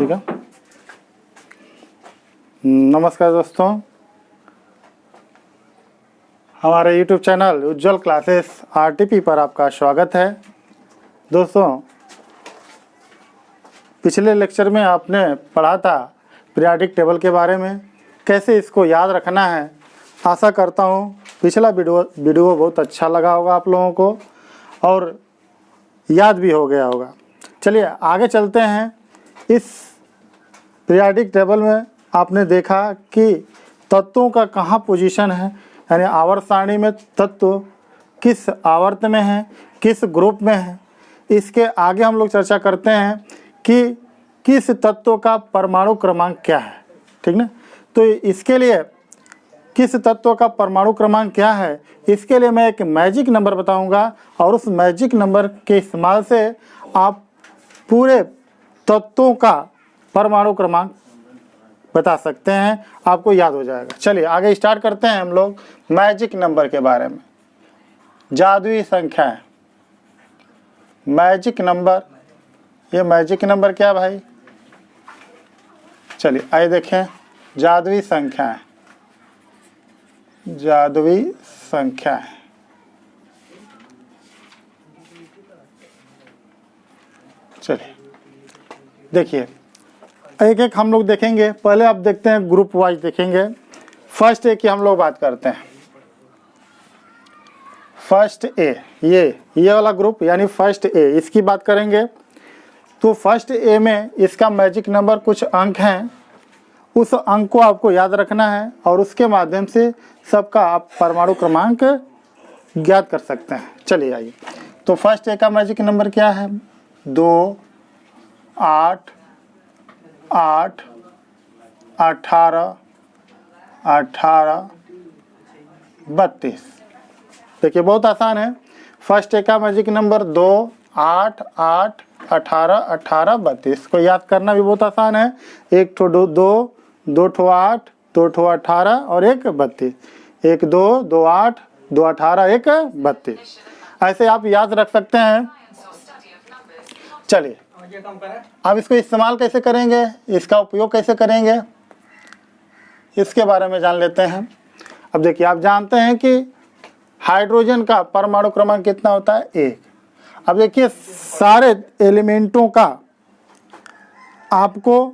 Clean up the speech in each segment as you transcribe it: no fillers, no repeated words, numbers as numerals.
ठीक है। नमस्कार दोस्तों, हमारे YouTube चैनल उज्ज्वल क्लासेस RTP पर आपका स्वागत है। दोस्तों, पिछले लेक्चर में आपने पढ़ा था पीरियाडिक टेबल के बारे में, कैसे इसको याद रखना है। आशा करता हूँ पिछला वीडियो बहुत अच्छा लगा होगा आप लोगों को और याद भी हो गया होगा। चलिए आगे चलते हैं। इस पीरियाडिक टेबल में आपने देखा कि तत्वों का कहाँ पोजीशन है, यानी आवर्त सारणी में तत्व किस आवर्त में है, किस ग्रुप में है। इसके आगे हम लोग चर्चा करते हैं कि किस तत्व का परमाणु क्रमांक क्या है, ठीक ना। तो इसके लिए किस तत्व का परमाणु क्रमांक क्या है, इसके लिए मैं एक मैजिक नंबर बताऊंगा और उस मैजिक नंबर के इस्तेमाल से आप पूरे तत्वों का परमाणु क्रमांक बता सकते हैं, आपको याद हो जाएगा। चलिए आगे स्टार्ट करते हैं हम लोग मैजिक नंबर के बारे में। जादुई संख्याएं, मैजिक नंबर। ये मैजिक नंबर क्या भाई? चलिए आइए देखें। जादुई संख्याएं, जादुई संख्याएं। चलिए देखिए, एक एक हम लोग देखेंगे। पहले आप देखते हैं ग्रुप वाइज देखेंगे। फर्स्ट ए की हम लोग बात करते हैं। फर्स्ट ए, ये वाला ग्रुप यानी फर्स्ट ए, इसकी बात करेंगे। तो फर्स्ट ए में इसका मैजिक नंबर कुछ अंक हैं, उस अंक को आपको याद रखना है और उसके माध्यम से सबका आप परमाणु क्रमांक ज्ञात कर सकते हैं। चलिए आइए। तो फर्स्ट ए का मैजिक नंबर क्या है? 2, 8, 8, 18, 18, 32। देखिए बहुत आसान है। फर्स्ट ए का मैजिक नंबर 2, 8, 8, 18, 18, 32 को याद करना भी बहुत आसान है। एक ठो 2, 2 ठो 8, 2 ठो 18 और एक 32। 1 2 2 8 2 18 1 32। ऐसे आप याद रख सकते हैं। चलिए अब इसको इस्तेमाल कैसे करेंगे, इसका उपयोग कैसे करेंगे, इसके बारे में जान लेते हैं। अब देखिए, आप जानते हैं कि हाइड्रोजन का परमाणु क्रमांक कितना होता है? 1। अब देखिए, सारे एलिमेंटों का आपको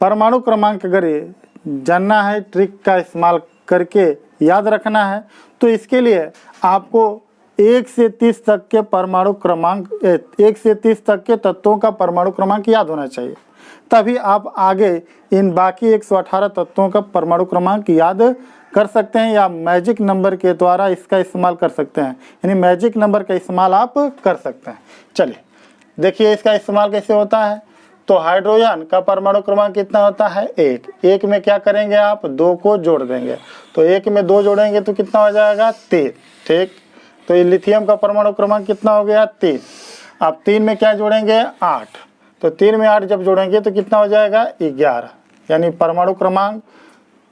परमाणु क्रमांक अगर जानना है, ट्रिक का इस्तेमाल करके याद रखना है, तो इसके लिए आपको 1 से 30 तक के परमाणु क्रमांक 1 से 30 तक के तत्वों का परमाणु क्रमांक याद होना चाहिए। तभी आप आगे इन बाकी 118 तत्वों का परमाणु क्रमांक याद कर सकते हैं या मैजिक नंबर के द्वारा इसका इस्तेमाल कर सकते हैं, यानी मैजिक नंबर का इस्तेमाल आप कर सकते हैं। चलिए देखिए इसका इस्तेमाल कैसे होता है। तो हाइड्रोजन का परमाणु क्रमांक कितना होता है? 1। 1 में क्या करेंगे आप? 2 को जोड़ देंगे। तो 1 में 2 जोड़ेंगे तो कितना हो जाएगा? 3। ठीक। तो ये लिथियम का परमाणु क्रमांक कितना हो गया? 3। आप 3 में क्या जोड़ेंगे? 8। तो 3 में 8 जब जोड़ेंगे तो कितना हो जाएगा? 11। यानी परमाणु क्रमांक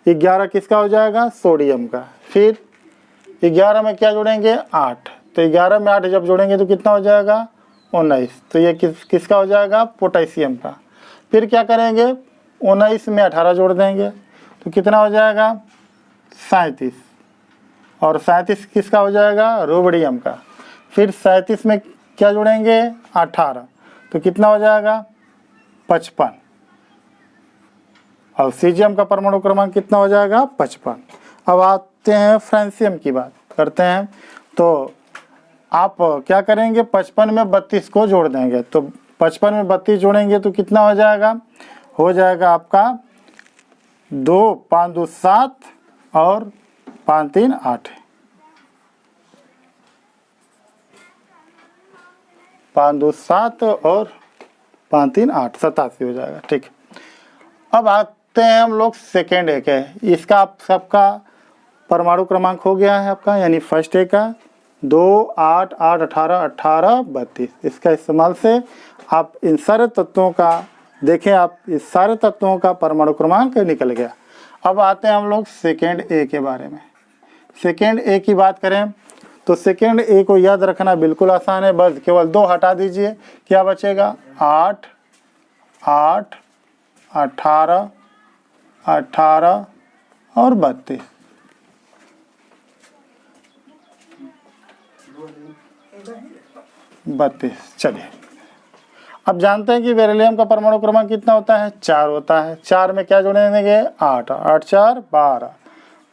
11 किसका हो जाएगा? सोडियम का। फिर 11 में क्या जोड़ेंगे? 8। तो 11 में 8 जब जोड़ेंगे तो कितना हो जाएगा? 19। तो ये किसका हो जाएगा? पोटेशियम का। फिर क्या करेंगे? 19 में 18 जोड़ देंगे तो कितना हो जाएगा? 37। और 37 किसका हो जाएगा? रोडियम का। फिर 37 में क्या जोड़ेंगे? 18। तो कितना हो जाएगा? 55। और सीजियम का परमाणु क्रमांक कितना हो जाएगा? 55। अब आते हैं फ्रांसियम की बात करते हैं। तो आप क्या करेंगे? 55 में 32 को जोड़ देंगे। तो 55 में 32 जोड़ेंगे तो कितना हो जाएगा? हो जाएगा आपका 2 5 2 7 और 5 3 8। 5 2 7 और 5 3 8, 87 हो जाएगा। ठीक। अब आते हैं हम लोग सेकेंड ए के। इसका आप सबका परमाणु क्रमांक हो गया है आपका, यानी फर्स्ट ए का 2 8 8 18 18 32। इसका इस्तेमाल से आप इन सारे तत्वों का देखें, आप इस सारे तत्वों का परमाणु क्रमांक निकल गया। अब आते हैं हम लोग सेकेंड ए के बारे में। सेकेंड ए की बात करें तो सेकेंड ए को याद रखना बिल्कुल आसान है, बस केवल 2 हटा दीजिए, क्या बचेगा? 8 8, 18, 18 और 32। चलिए, अब जानते हैं कि बेरिलियम का परमाणु क्रमांक कितना होता है, 4 होता है। 4 में क्या जोड़ेंगे, 8, 8 4 12,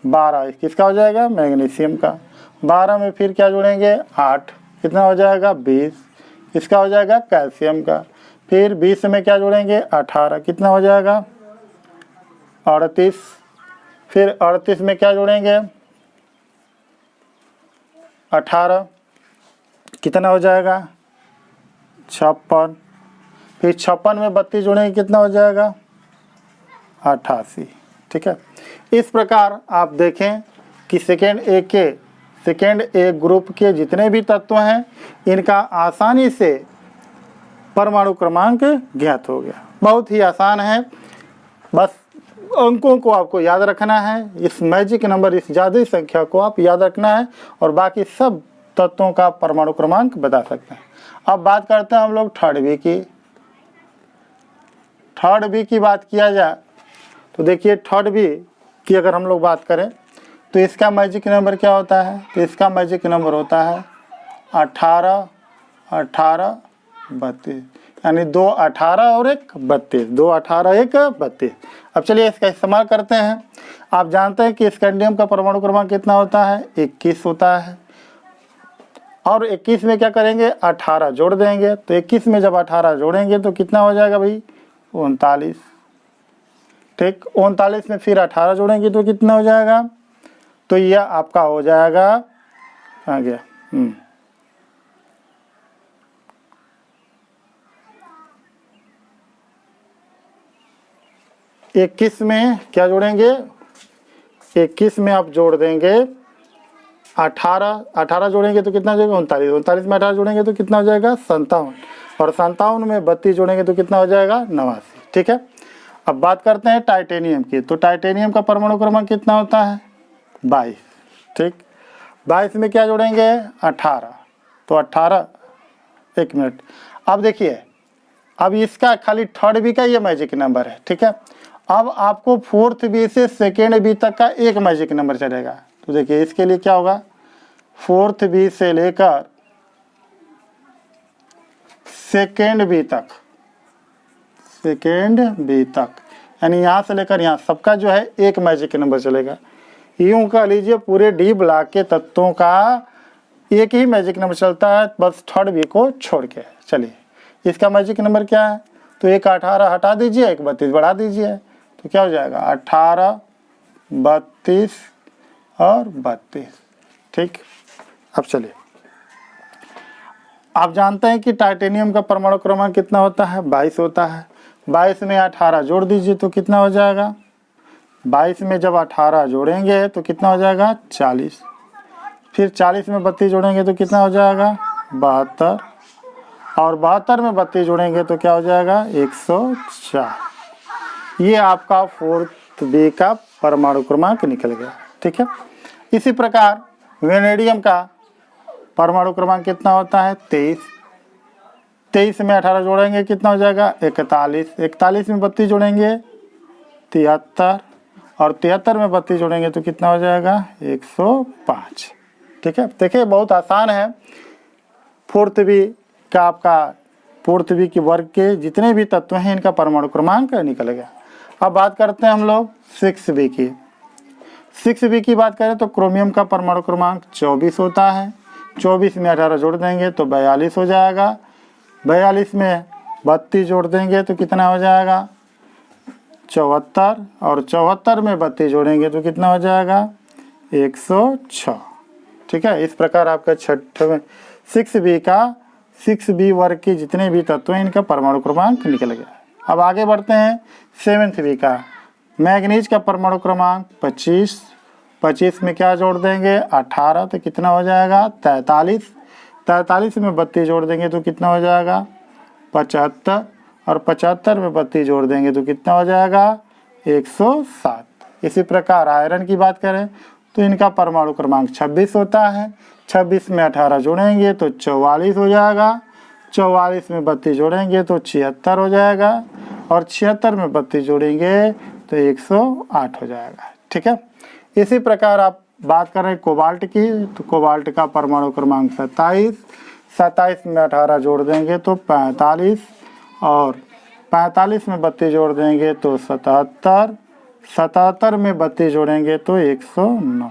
12 किसका हो जाएगा, मैग्नीशियम का। 12 में फिर क्या जोड़ेंगे, 8, कितना हो जाएगा, 20, किसका हो जाएगा, कैल्शियम का। फिर 20 में क्या जोड़ेंगे, 18, कितना हो जाएगा, 38। फिर 38 में क्या जोड़ेंगे, 18, कितना हो जाएगा, 56। फिर 56 में 32 जोड़ेंगे, कितना हो जाएगा, 88। ठीक है, इस प्रकार आप देखें कि सेकेंड ए ग्रुप के जितने भी तत्व हैं इनका आसानी से परमाणु क्रमांक ज्ञात हो गया। बहुत ही आसान है, बस अंकों को आपको याद रखना है, इस मैजिक नंबर, इस जादुई संख्या को आप याद रखना है और बाकी सब तत्वों का परमाणु क्रमांक बता सकते हैं। अब बात करते हैं हम लोग थर्ड बी की। थर्ड बी की बात किया जाए तो देखिए, थर्ड बी की अगर हम लोग बात करें तो इसका मैजिक नंबर क्या होता है, तो इसका मैजिक नंबर होता है 18, 18, 32, यानी 2 18 और 1 32, 2 18 1 32। अब चलिए इसका इस्तेमाल करते हैं। आप जानते हैं कि स्कैंडियम का परमाणु क्रमांक कितना होता है, 21 होता है। और 21 में क्या करेंगे, 18 जोड़ देंगे, तो 21 में जब 18 जोड़ेंगे तो कितना हो जाएगा भाई, 39। ठीक, 39 में फिर 18 जोड़ेंगे तो कितना हो जाएगा, तो यह आपका हो जाएगा, आ गया 21 में क्या जोड़ेंगे, 21 में आप जोड़ देंगे 18 जोड़ेंगे तो कितना हो जाएगा, 39, 39 में 18 जोड़ेंगे तो कितना हो जाएगा, 57, और 57 में 32 जोड़ेंगे तो कितना हो जाएगा, 89। ठीक है, अब बात करते हैं टाइटेनियम की। तो टाइटेनियम का परमाणु क्रमांक कितना होता है, 22। ठीक, 22 में क्या जोड़ेंगे, 18, तो 18, 1 मिनट। अब देखिए, अब इसका खाली थर्ड बी का ये मैजिक नंबर है। ठीक है, अब आपको फोर्थ बी से सेकेंड बी तक का एक मैजिक नंबर चलेगा। तो देखिए इसके लिए क्या होगा, फोर्थ बी से लेकर सेकेंड बी तक, यानी यहाँ से लेकर यहाँ सबका जो है एक मैजिक नंबर चलेगा। यूं कह लीजिए पूरे डी ब्लॉक के तत्वों का एक ही मैजिक नंबर चलता है, बस थर्ड बी को छोड़ के। चलिए इसका मैजिक नंबर क्या है, तो एक 18 हटा दीजिए, एक 32 बढ़ा दीजिए, तो क्या हो जाएगा, 18, 32 और 32। ठीक, अब चलिए, आप जानते हैं कि टाइटेनियम का परमाणु क्रमांक कितना होता है, 22 होता है। 22 में 18 जोड़ दीजिए तो कितना हो जाएगा, 22 में जब 18 जोड़ेंगे तो कितना हो जाएगा, 40। फिर 40 में 32 जोड़ेंगे तो कितना हो जाएगा, 72, और 72 में 32 जोड़ेंगे तो क्या हो जाएगा, 104। ये आपका फोर्थ बी का परमाणु क्रमांक निकल गया। ठीक है, इसी प्रकार वेनेडियम का परमाणु क्रमांक कितना होता है, 23। 23 में 18 जोड़ेंगे कितना हो जाएगा, 41। 41 में 32 जोड़ेंगे 73, और 73 में 32 जोड़ेंगे तो कितना हो जाएगा, 105। ठीक है, देखिए बहुत आसान है। फोर्थ बी का आपका फोर्थ बी के वर्ग के जितने भी तत्व हैं इनका परमाणु क्रमांक निकल गया। अब बात करते हैं हम लोग 6b की। 6b की बात करें तो क्रोमियम का परमाणु क्रमांक 24 होता है। 24 में 18 जोड़ देंगे तो 42 हो जाएगा। 42 में 32 जोड़ देंगे तो कितना हो जाएगा, 74, और 74 में 32 जोड़ेंगे तो कितना हो जाएगा, 106। ठीक है, इस प्रकार आपका 6b वर्ग के जितने भी तत्व हैं इनका परमाणु क्रमांक निकल गया। अब आगे बढ़ते हैं 7th बी का। मैग्नीज का परमाणु क्रमांक 25। 25 में क्या जोड़ देंगे, 18, तो कितना हो जाएगा, 43। 43 में 32 जोड़ देंगे तो कितना हो जाएगा, 75, और 75 में 32 जोड़ देंगे तो कितना हो जाएगा, 107। इसी प्रकार आयरन की बात करें तो इनका परमाणु क्रमांक 26 होता है। 26 में 18 जोड़ेंगे तो 44 हो जाएगा। 44 में 32 जोड़ेंगे तो 76 हो जाएगा, और 76 में 32 जोड़ेंगे तो 108 हो जाएगा। ठीक है, इसी प्रकार आप बात कर रहे हैं कोबाल्ट की, तो कोबाल्ट का परमाणु क्रमांक 27, 27 में 18 जोड़ देंगे तो 45, और 45 में 32 जोड़ देंगे तो 77, 77 में 32 जोड़ेंगे तो 109।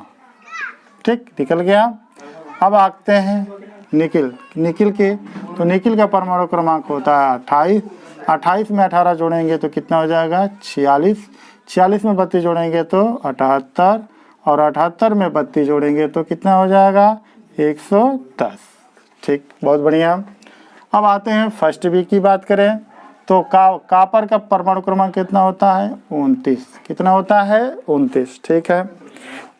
ठीक, निकल गया। अब आते हैं निकिल के, तो निकिल का परमाणु क्रमांक होता है 28, 28 में 18 जोड़ेंगे तो कितना हो जाएगा 46, 46 में 32 जोड़ेंगे तो 78, और 78 में 32 जोड़ेंगे तो कितना हो जाएगा 110। ठीक, बहुत बढ़िया। अब आते हैं फर्स्ट बी की बात करें तो कापर का परमाणु क्रमांक कितना होता है 29, कितना होता है 29। ठीक है,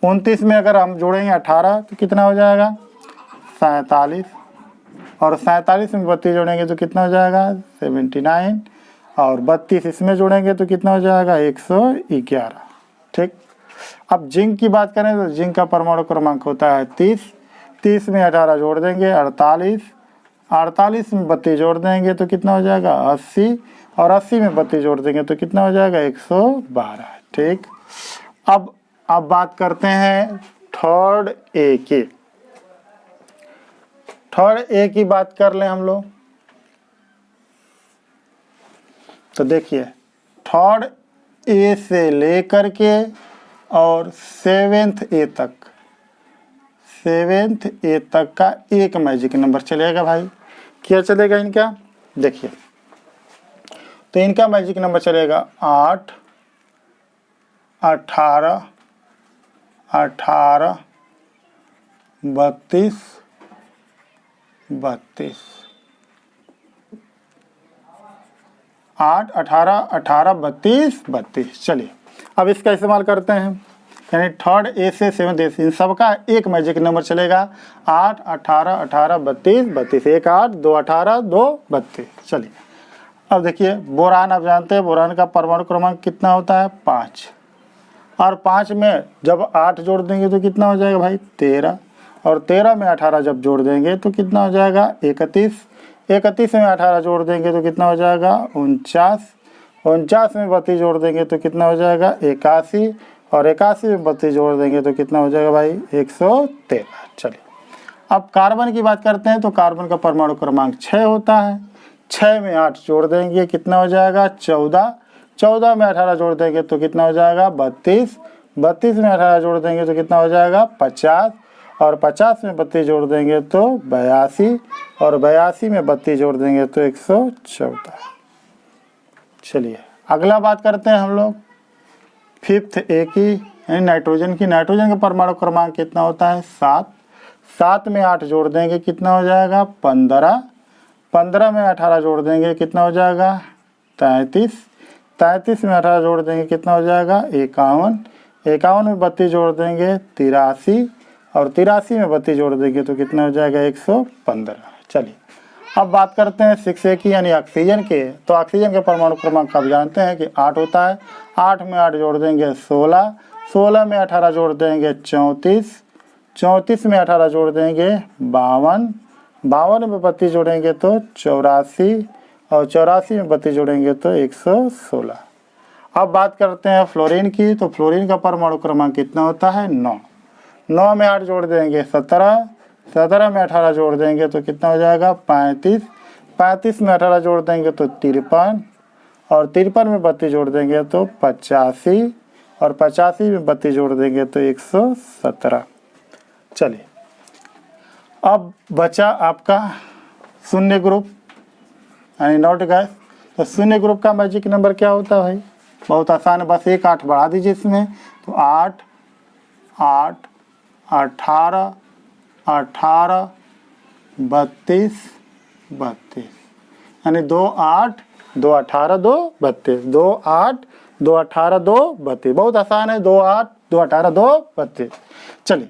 29 में अगर हम जोड़ेंगे 18 तो कितना हो जाएगा 47, और 47 में 32 जोड़ेंगे तो कितना हो जाएगा 79, और 32 इसमें जोड़ेंगे तो कितना हो जाएगा 111। ठीक, अब जिंक की बात करें तो जिंक का परमाणु क्रमांक होता है 30, 30 में 18 जोड़ देंगे 48, 48 में 32 जोड़ देंगे तो कितना हो जाएगा 80, और 80 में 32 जोड़ देंगे तो कितना हो जाएगा 112। ठीक, अब बात करते हैं थर्ड ए की। थर्ड ए की बात कर लें हम लोग, तो देखिए थर्ड ए से लेकर के और 7th ए तक, 7th ए तक का एक मैजिक नंबर चलेगा भाई। क्या चलेगा इनका, देखिए तो इनका मैजिक नंबर चलेगा 8, 18, 18, 32, 32, 8, 18, 18, 32, 32। चलिए अब इसका इस्तेमाल करते हैं, यानी थर्ड ए से 7th ए, इन सब का एक मैजिक नंबर चलेगा 8, 18, 18, 32, 32, 1 8, 2 18, 2 32। चलिए अब देखिए बोरान, आप जानते हैं बोरान का परमाणु क्रमांक कितना होता है 5, और 5 में जब 8 जोड़ देंगे तो कितना हो जाएगा भाई 13, और 13 में 18 जब जोड़ देंगे तो कितना हो जाएगा 31, 31 में 18 जोड़ देंगे तो कितना हो जाएगा 49, 49 में 32 जोड़ देंगे तो कितना हो जाएगा 81, और 81 में 32 जोड़ देंगे तो कितना हो जाएगा भाई 113। चलिए अब कार्बन की बात करते हैं, तो कार्बन का परमाणु क्रमांक 6 होता है, 6 में 8 जोड़ देंगे कितना हो जाएगा 14, 14 में 18 जोड़ देंगे तो कितना हो जाएगा 32, 32 में 18 जोड़ देंगे तो कितना हो जाएगा 50, और 50 में 32 जोड़ देंगे तो 82, और 82 में 32 जोड़ देंगे तो 114। चलिए अगला बात करते हैं हम लोग 5th ए की, यानी नाइट्रोजन की। नाइट्रोजन का परमाणु क्रमांक कितना होता है 7, 7 में 8 जोड़ देंगे कितना हो जाएगा 15, 15 में 18 जोड़ देंगे कितना हो जाएगा 33, 33 में 18 जोड़ देंगे कितना हो जाएगा 51, 51 में 32 जोड़ देंगे 83, और 83 में 32 जोड़ देंगे तो कितना हो जाएगा 115। चलिए अब बात करते हैं 6A की, यानी ऑक्सीजन के। तो ऑक्सीजन के परमाणु क्रमांक आप जानते हैं कि 8 होता है, 8 में 8 जोड़ देंगे 16, 16 में 18 जोड़ देंगे 34, 34 में 18 जोड़ देंगे 52, 52 में 32 जोड़ेंगे तो 84, और 84 में 32 जोड़ेंगे तो 116। अब बात करते हैं फ्लोरीन की। तो फ्लोरीन का परमाणु क्रमांक कितना होता है 9, 9 में 8 जोड़ देंगे 17, 17 में 18 जोड़ देंगे तो कितना हो जाएगा 35, 35 में 18 जोड़ देंगे तो 53, और 53 में 32 जोड़ देंगे तो 85, और 85 में 32 जोड़ देंगे तो 117। चलिए अब बचा आपका शून्य ग्रुप, यानी नॉट गैस। तो शून्य ग्रुप का मैजिक नंबर क्या होता है भाई, बहुत आसान है, बस 1 8 बढ़ा दीजिए इसमें, तो 8, 8, 18, 18, 32, 32, यानी 2 8, 2 18, 2 32, 2 8, 2 18, 2 32। बहुत आसान है, 2 8, 2 18, 2 32। चलिए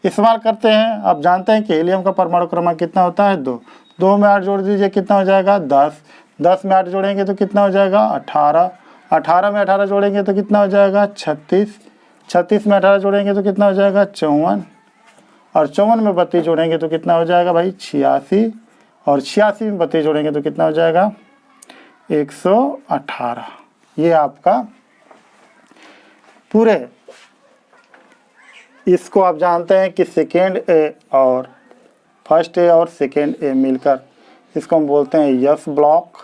इस्तेमाल करते हैं। आप जानते हैं कि हीलियम का परमाणु क्रमांक कितना होता है 2, 2 में 8 जोड़ दीजिए कितना हो जाएगा 10, 10 में 8 जोड़ेंगे तो कितना हो जाएगा 18, 18 में 18 जोड़ेंगे तो कितना हो जाएगा 36, 36 में 18 जोड़ेंगे तो कितना हो जाएगा 54, और 54 में 32 जोड़ेंगे तो कितना हो जाएगा भाई 86, और 86 में 32 जोड़ेंगे तो कितना हो जाएगा 118। ये आपका पूरे, इसको आप जानते हैं कि सेकेंड ए और फर्स्ट ए और सेकेंड ए मिलकर इसको हम बोलते हैं यस ब्लॉक।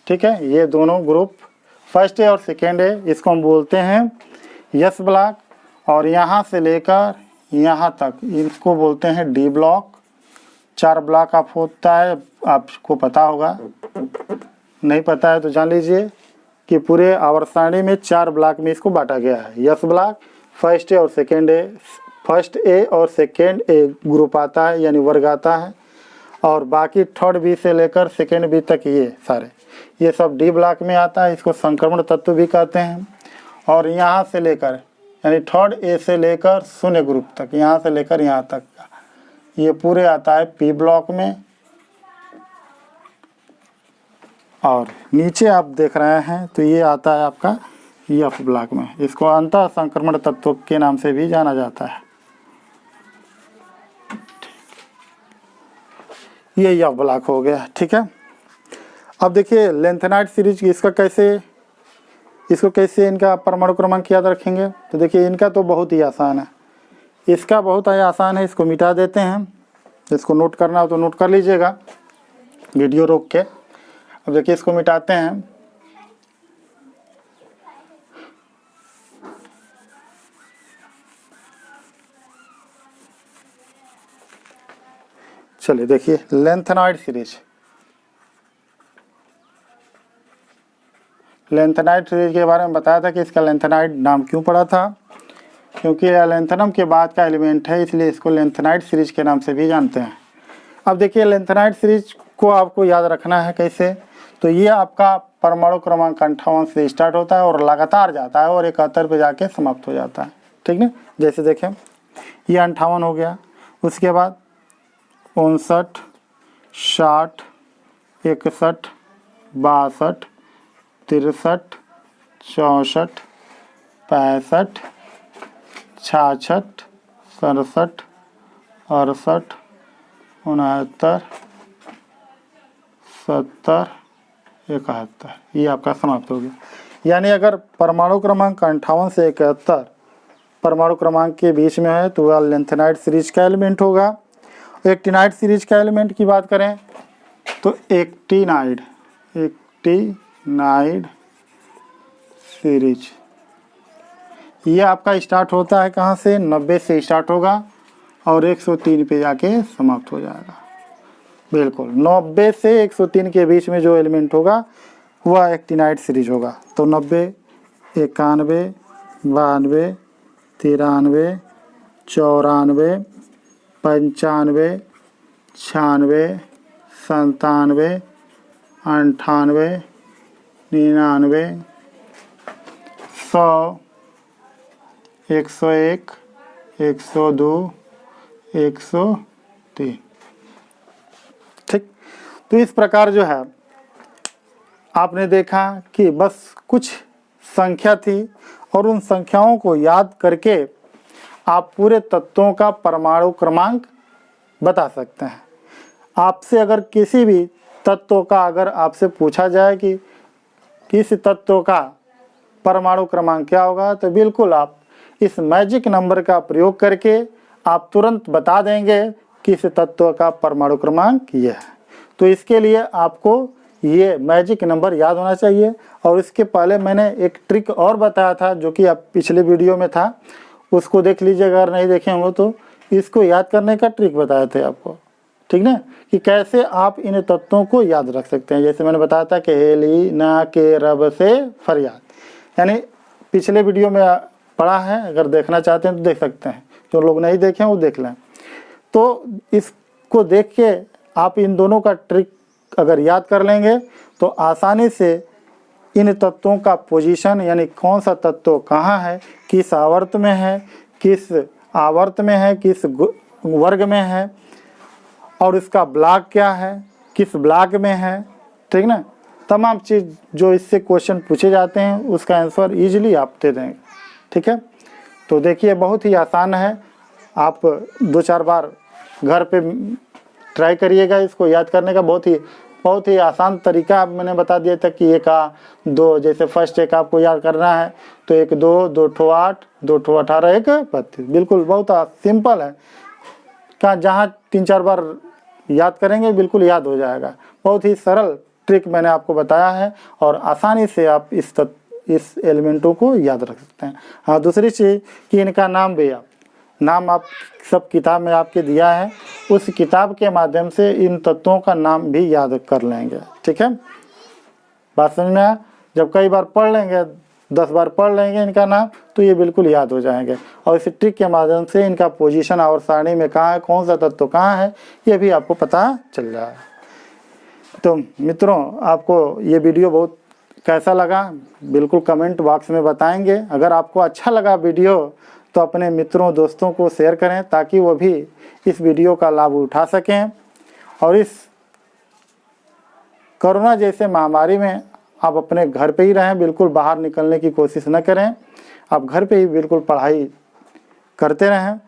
ठीक है, ये दोनों ग्रुप फर्स्ट ए और सेकेंड ए, इसको हम बोलते हैं यस ब्लॉक। और यहाँ से लेकर यहाँ तक इसको बोलते हैं डी ब्लॉक। 4 ब्लॉक आप होता है, आपको पता होगा, नहीं पता है तो जान लीजिए कि पूरे आवर्त सारणी में 4 ब्लॉक में इसको बांटा गया है। यस ब्लॉक, फर्स्ट ए और सेकेंड ए, फर्स्ट ए और सेकेंड ए ग्रुप आता है यानी वर्ग आता है, और बाकी थर्ड बी से लेकर सेकेंड बी तक ये सारे, ये सब डी ब्लॉक में आता है। इसको संक्रमण तत्व भी कहते हैं। और यहाँ से लेकर यानी थर्ड ए से लेकर शून्य ग्रुप तक, यहाँ से लेकर यहाँ तक का ये पूरे आता है पी ब्लॉक में। और नीचे आप देख रहे हैं तो ये आता है आपका एफ ब्लॉक में। इसको अंतः संक्रमण तत्व के नाम से भी जाना जाता है। ये एफ ब्लॉक हो गया। ठीक है, अब देखिए लेंथेनाइड सीरीज इसको कैसे इनका परमाणु क्रमांक याद रखेंगे। तो देखिए इनका तो बहुत ही आसान है, इसका बहुत ही आसान है। इसको मिटा देते हैं, इसको नोट करना हो तो नोट कर लीजिएगा वीडियो रोक के। अब देखिए इसको मिटाते हैं। चलिए देखिए लेंथेनाइड सीरीज, लेंथेनाइड सीरीज के बारे में बताया था कि इसका लेंथेनाइड नाम क्यों पड़ा था, क्योंकि यह लेंथेनम के बाद का एलिमेंट है, इसलिए इसको लेंथेनाइड सीरीज के नाम से भी जानते हैं। अब देखिए लेंथेनाइड सीरीज को आपको याद रखना है कैसे। तो ये आपका परमाणु क्रमांक 58 से स्टार्ट होता है और लगातार जाता है और 71 पे जाके समाप्त हो जाता है। ठीक ना, जैसे देखें ये 58 हो गया, उसके बाद 59, 60, 61, 62, 63, 64, 65, 66, 67, 68, 69, 70, 71, ये आपका समाप्त हो गया। यानी अगर परमाणु क्रमांक 58 से 71 परमाणु क्रमांक के बीच में है तो वह लेंथेनाइड सीरीज का एलिमेंट होगा। एक्टिनाइड सीरीज का एलिमेंट की बात करें तो एक्टिनाइड सीरीज ये आपका स्टार्ट होता है कहाँ से, 90 से स्टार्ट होगा और 103 पे जाके समाप्त हो जाएगा। बिल्कुल 90 से 103 के बीच में जो एलिमेंट होगा वह एक्टिनाइड सीरीज होगा। तो 90, 91, 92, 93, 94, 95, 96, 97, 98, 99, 100, 101, 102, 103। ठीक, तो इस प्रकार जो है आपने देखा कि बस कुछ संख्या थी और उन संख्याओं को याद करके आप पूरे तत्वों का परमाणु क्रमांक बता सकते हैं। आपसे अगर किसी भी तत्व का अगर आपसे पूछा जाए कि किस तत्व का परमाणु क्रमांक क्या होगा, तो बिल्कुल आप इस मैजिक नंबर का प्रयोग करके आप तुरंत बता देंगे कि इस तत्व का परमाणु क्रमांक ये है। तो इसके लिए आपको ये मैजिक नंबर याद होना चाहिए। और इसके पहले मैंने एक ट्रिक और बताया था जो कि आप पिछले वीडियो में था, उसको देख लीजिए अगर नहीं देखे होंगे तो। इसको याद करने का ट्रिक बताए थे आपको, ठीक ना, कि कैसे आप इन तत्वों को याद रख सकते हैं। जैसे मैंने बताया था कि हेली ना के रब से फरियाद, यानी पिछले वीडियो में पढ़ा है, अगर देखना चाहते हैं तो देख सकते हैं, जो लोग नहीं देखे हैं वो देख लें। तो इसको देख के आप इन दोनों का ट्रिक अगर याद कर लेंगे तो आसानी से इन तत्वों का पोजीशन यानी कौन सा तत्व कहाँ है, किस आवर्त में है, किस आवर्त में है, किस वर्ग में है, और इसका ब्लॉक क्या है, किस ब्लॉक में है, ठीक ना, तमाम चीज़ जो इससे क्वेश्चन पूछे जाते हैं उसका आंसर इजीली आप दे देंगे। ठीक है, तो देखिए बहुत ही आसान है। आप 2-4 बार घर पे ट्राई करिएगा इसको याद करने का। बहुत ही आसान तरीका मैंने बता दिया था कि 1 आ 2, जैसे फर्स्ट एक आपको याद करना है तो 1 2, 2 ठो 8, 2 ठो 18, 1 32, बिल्कुल बहुत सिंपल है। क्या जहाँ 3-4 बार याद करेंगे बिल्कुल याद हो जाएगा। बहुत ही सरल ट्रिक मैंने आपको बताया है और आसानी से आप इस एलिमेंटों को याद रख सकते हैं। हाँ, दूसरी चीज़ कि इनका नाम भी नाम आप सब किताब में आपके दिया है, उस किताब के माध्यम से इन तत्वों का नाम भी याद कर लेंगे। ठीक है, बात समझ में आया? जब कई बार पढ़ लेंगे, 10 बार पढ़ लेंगे इनका नाम, तो ये बिल्कुल याद हो जाएंगे। और इस ट्रिक के माध्यम से इनका पोजीशन और सारणी में कहाँ है, कौन सा तत्व कहाँ है, ये भी आपको पता चल जाएगा। तो मित्रों, आपको ये वीडियो बहुत कैसा लगा बिल्कुल कमेंट बॉक्स में बताएंगे। अगर आपको अच्छा लगा वीडियो तो अपने मित्रों दोस्तों को शेयर करें ताकि वो भी इस वीडियो का लाभ उठा सकें। और इस कोरोना जैसे महामारी में आप अपने घर पे ही रहें, बिल्कुल बाहर निकलने की कोशिश न करें। आप घर पे ही बिल्कुल पढ़ाई करते रहें।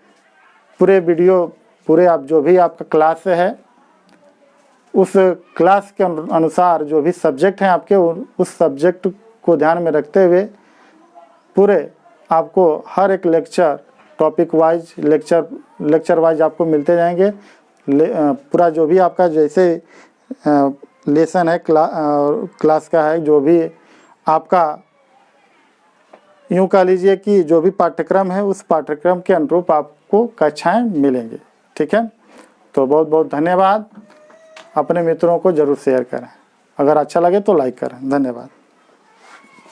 पूरे आप जो भी आपका क्लास है उस क्लास के अनुसार जो भी सब्जेक्ट हैं आपके, उस सब्जेक्ट को ध्यान में रखते हुए पूरे आपको हर एक lecture topic wise lecture wise आपको मिलते जाएंगे। पूरा जो भी आपका जैसे लेसन है क्लास का है, जो भी आपका यूँ कह लीजिए कि जो भी पाठ्यक्रम है उस पाठ्यक्रम के अनुरूप आपको कक्षाएं मिलेंगी। ठीक है, तो बहुत बहुत धन्यवाद। अपने मित्रों को ज़रूर शेयर करें। अगर अच्छा लगे तो लाइक करें। धन्यवाद।